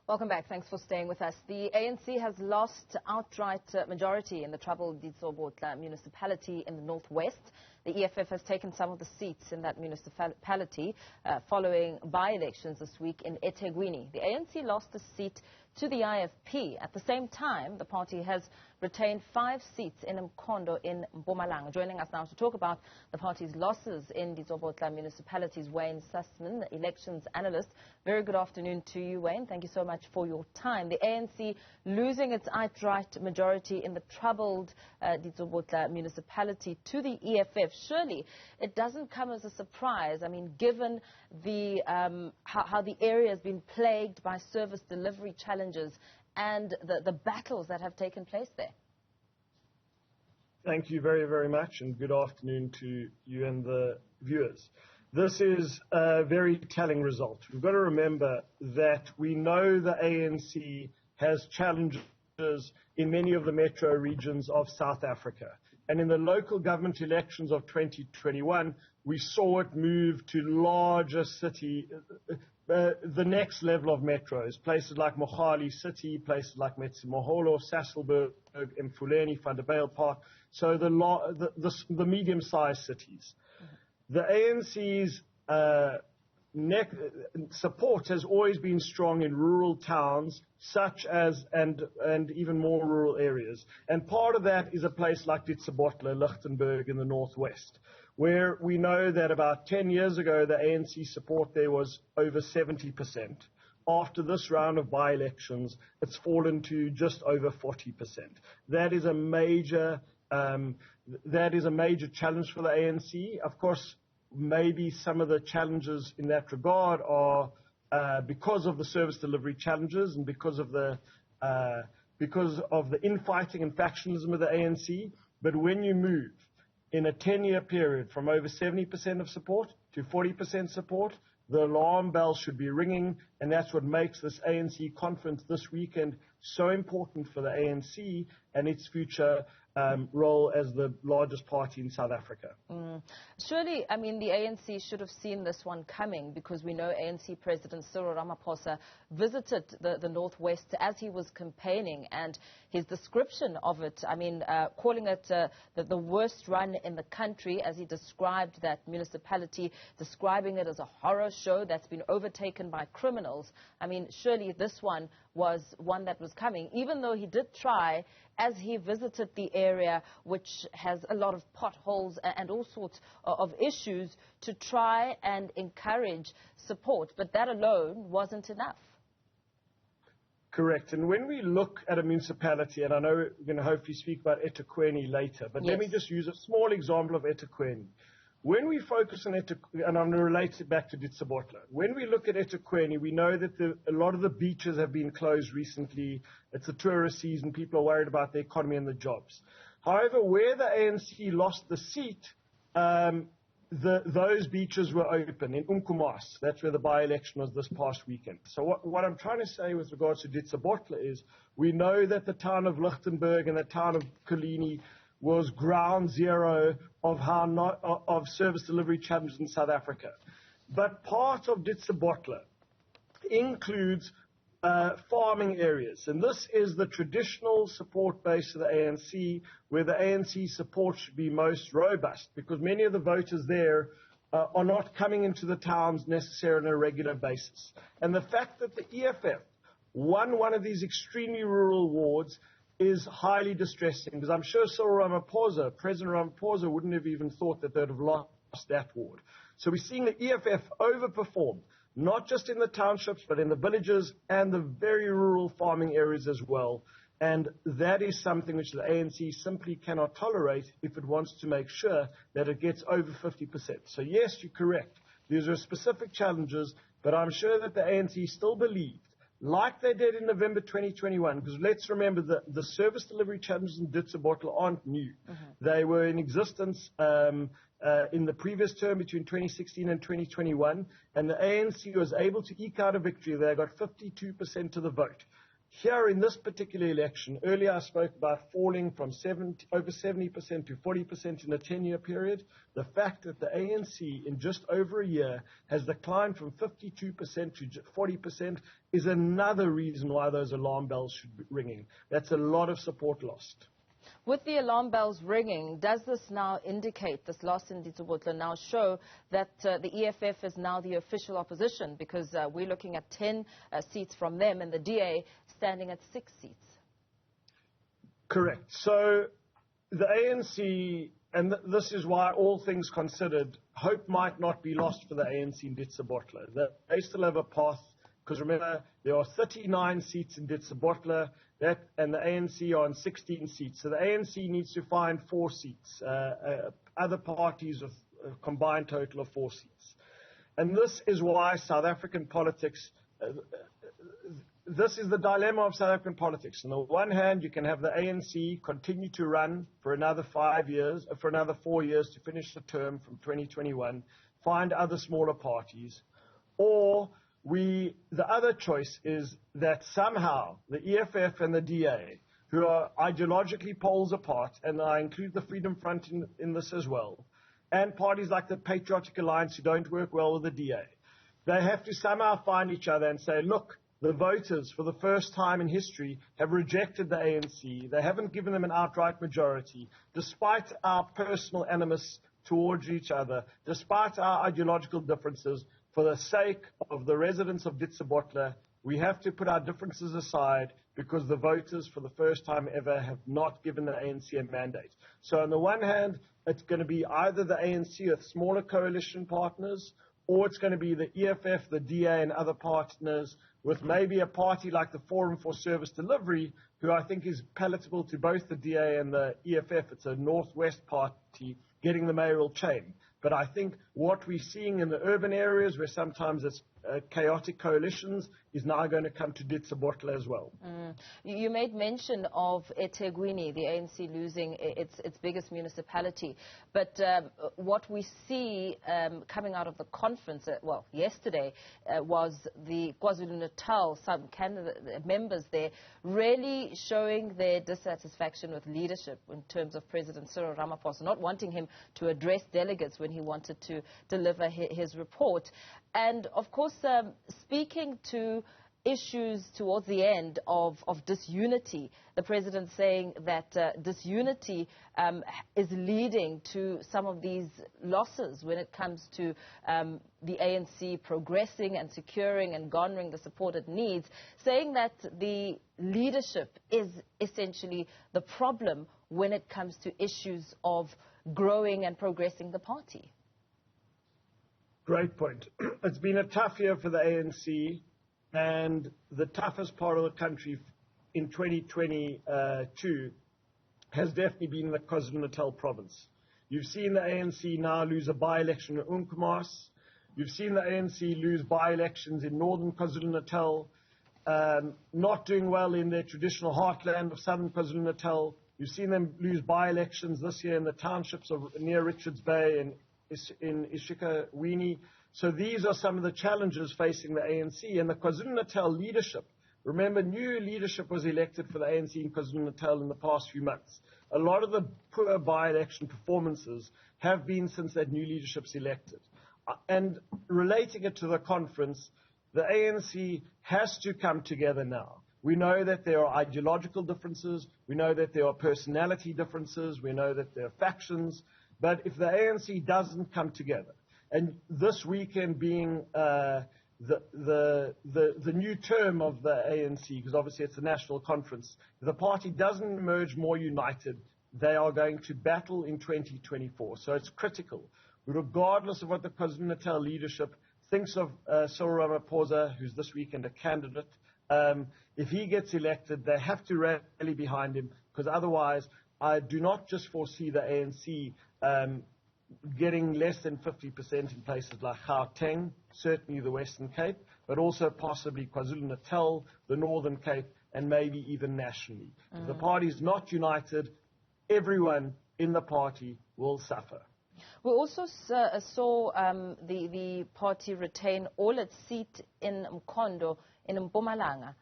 Welcome back. Thanks for staying with us. The ANC has lost outright majority in the troubled Ditsobotla municipality in the northwest. The EFF has taken some of the seats in that municipality following by-elections this week in eThekwini. The ANC lost the seat to the IFP. At the same time, the party has retained 5 seats in Mkhondo in Mpumalanga. Joining us now to talk about the party's losses in Ditsobotla municipalities, Wayne Sussman, elections analyst. Very good afternoon to you, Wayne. Thank you so much for your time. The ANC losing its outright majority in the troubled Ditsobotla municipality to the EFF. Surely it doesn't come as a surprise. I mean, given the how the area has been plagued by service delivery challenges and the battles that have taken place there. Thank you very, very much, and good afternoon to you and the viewers. This is a very telling result. We've got to remember that we know the ANC has challenges in many of the metro regions of South Africa. And in the local government elections of 2021, we saw it move to larger city, the next level of metros, places like Mogale City, places like Ditsobotla, Sasolburg, Mfuleni, Vanderbijlpark, so the medium-sized cities. The ANC's support has always been strong in rural towns, such as and even more rural areas. And part of that is a place like Ditsobotla, Lichtenburg in the northwest, where we know that about 10 years ago, the ANC support there was over 70%. After this round of by-elections, it's fallen to just over 40%. That is a major challenge for the ANC. Of course, maybe some of the challenges in that regard are because of the service delivery challenges and because of the infighting and factionalism of the ANC. But when you move in a 10-year period from over 70% of support to 40% support, the alarm bell should be ringing, and that's what makes this ANC conference this weekend so important for the ANC and its future role as the largest party in South Africa. Surely, I mean, the ANC should have seen this one coming, because we know ANC President Cyril Ramaphosa visited the Northwest as he was campaigning, and his description of it, I mean, calling it the worst run in the country, as he described that municipality, describing it as a horror show that's been overtaken by criminals. I mean, surely this one was one that was coming, even though he did try, as he visited the area, which has a lot of potholes and all sorts of issues, to try and encourage support. But that alone wasn't enough. Correct. And when we look at a municipality, and I know we're going to hopefully speak about eThekwini later, but Let me just use a small example of eThekwini. When we focus on eThekwini, and I'm going to relate it back to Ditsobotla, when we look at eThekwini, we know that a lot of the beaches have been closed recently. It's the tourist season. People are worried about the economy and the jobs. However, where the ANC lost the seat, those beaches were open in Umkomas. That's where the by-election was this past weekend. So what I'm trying to say with regards to Ditsobotla is we know that the town of Lichtenburg and the town of Mkhondo was ground zero of service delivery challenges in South Africa. But part of Ditsobotla includes farming areas, and this is the traditional support base of the ANC, where the ANC support should be most robust, because many of the voters there are not coming into the towns necessarily on a regular basis. And the fact that the EFF won one of these extremely rural wards is highly distressing, because I'm sure President Ramaphosa wouldn't have even thought that they'd have lost that ward. So we're seeing the EFF overperform, not just in the townships, but in the villages and the very rural farming areas as well. And that is something which the ANC simply cannot tolerate if it wants to make sure that it gets over 50%. So yes, you're correct. These are specific challenges, but I'm sure that the ANC still believed, like they did in November 2021, because let's remember the service delivery challenges in Ditsobotla aren't new. They were in existence in the previous term between 2016 and 2021, and the ANC was able to eke out a victory. They got 52% of the vote. here in this particular election, earlier I spoke about falling from over 70% to 40% in a 10-year period. The fact that the ANC in just over a year has declined from 52% to 40% is another reason why those alarm bells should be ringing. That's a lot of support lost. With the alarm bells ringing, does this now indicate, this loss in Ditsobotla now show that the EFF is now the official opposition? Because we're looking at 10 seats from them and the DA standing at 6 seats. Correct. So the ANC, and this is why all things considered, hope might not be lost for the ANC in Ditsobotla. They still have a path, because remember, there are 39 seats in Ditsobotla, and the ANC are on 16 seats. So the ANC needs to find 4 seats. Other parties with a combined total of 4 seats. And this is why South African politics, this is the dilemma of South African politics. On the one hand, you can have the ANC continue to run for another 4 years to finish the term from 2021, find other smaller parties, or the other choice is that somehow the EFF and the DA, who are ideologically poles apart, and I include the Freedom Front in this as well, and parties like the Patriotic Alliance who don't work well with the DA, they have to somehow find each other and say, look, the voters, for the first time in history, have rejected the ANC. They haven't given them an outright majority, despite our personal animus towards each other, despite our ideological differences. For the sake of the residents of Ditsobotla, we have to put our differences aside because the voters, for the first time ever, have not given the ANC a mandate. So on the one hand, it's going to be either the ANC with smaller coalition partners, or it's going to be the EFF, the DA, and other partners, with maybe a party like the Forum for Service Delivery, who I think is palatable to both the DA and the EFF. It's a northwest party getting the mayoral chain. But I think what we're seeing in the urban areas, where sometimes it's chaotic coalitions, is now going to come to Ditsobotla as well. You made mention of eThekwini, the ANC losing its biggest municipality. But what we see coming out of the conference, yesterday, was the KwaZulu-Natal, some candidate members there, really showing their dissatisfaction with leadership in terms of President Cyril Ramaphosa, not wanting him to address delegates when he wanted to deliver his report. And, of course, speaking to issues towards the end of disunity, the president saying that disunity is leading to some of these losses when it comes to the ANC progressing and securing and garnering the support it needs, saying that the leadership is essentially the problem when it comes to issues of growing and progressing the party. Great point. It's been a tough year for the ANC, and the toughest part of the country in 2022 has definitely been the KwaZulu-Natal province. You've seen the ANC now lose a by-election in Mpumalanga. You've seen the ANC lose by-elections in northern KwaZulu-Natal, not doing well in their traditional heartland of southern KwaZulu-Natal. You've seen them lose by-elections this year in the townships of near Richards Bay and in eThekwini. So these are some of the challenges facing the ANC and the KwaZulu-Natal leadership. Remember, new leadership was elected for the ANC in KwaZulu-Natal in the past few months. A lot of the poor by-election performances have been since that new leadership's elected. And relating it to the conference, the ANC has to come together now. We know that there are ideological differences. We know that there are personality differences. We know that there are factions. But if the ANC doesn't come together, and this weekend being the new term of the ANC, because obviously it's a national conference, if the party doesn't emerge more united, they are going to battle in 2024. So it's critical. Regardless of what the KwaZulu-Natal leadership thinks of Cyril Ramaphosa, who's this weekend a candidate, if he gets elected, they have to rally behind him, because otherwise I do not just foresee the ANC getting less than 50% in places like Gauteng, certainly the Western Cape, but also possibly KwaZulu-Natal, the Northern Cape, and maybe even nationally. If the party is not united, everyone in the party will suffer. We also saw the party retain all its seats in Mkhondo in Mpumalanga.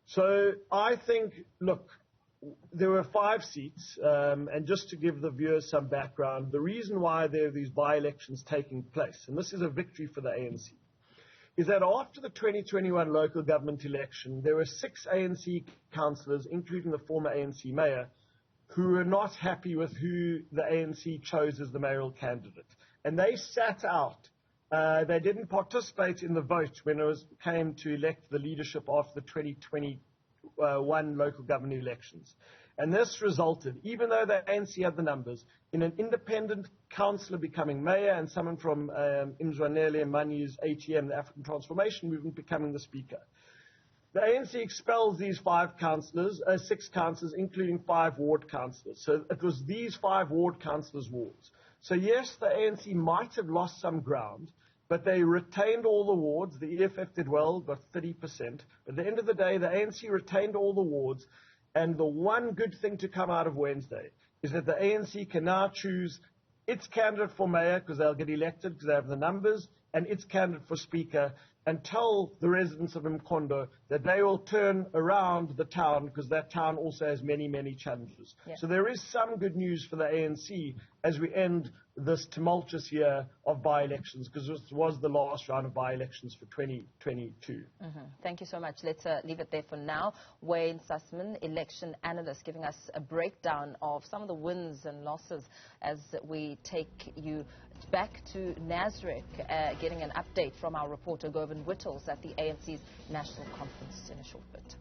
So I think, look, there were 5 seats, and just to give the viewers some background, the reason why there are these by-elections taking place, and this is a victory for the ANC, is that after the 2021 local government election, there were 6 ANC councillors, including the former ANC mayor, who were not happy with who the ANC chose as the mayoral candidate. And they sat out. They didn't participate in the vote when it came to elect the leadership after the 2021 local government elections. And this resulted, even though the ANC had the numbers, in an independent councillor becoming mayor and someone from Mzwanele Mani's ATM, the African Transformation Movement, becoming the speaker. The ANC expels these 6 councillors, including 5 ward councillors. So it was these 5 ward councillors' wards. So yes, the ANC might have lost some ground, but they retained all the wards. The EFF did well, got 30%. At the end of the day, the ANC retained all the wards. And the one good thing to come out of Wednesday is that the ANC can now choose its candidate for mayor, because they'll get elected because they have the numbers, and its candidate for speaker, and tell the residents of Mkhondo that they will turn around the town, because that town also has many, many challenges. Yeah. So there is some good news for the ANC as we end this tumultuous year of by-elections, because this was the last round of by-elections for 2022. Thank you so much. Let's leave it there for now. Wayne Sussman, election analyst, giving us a breakdown of some of the wins and losses as we take you back to Nasrec, getting an update from our reporter Govan Whittles at the ANC's National Conference in a short bit.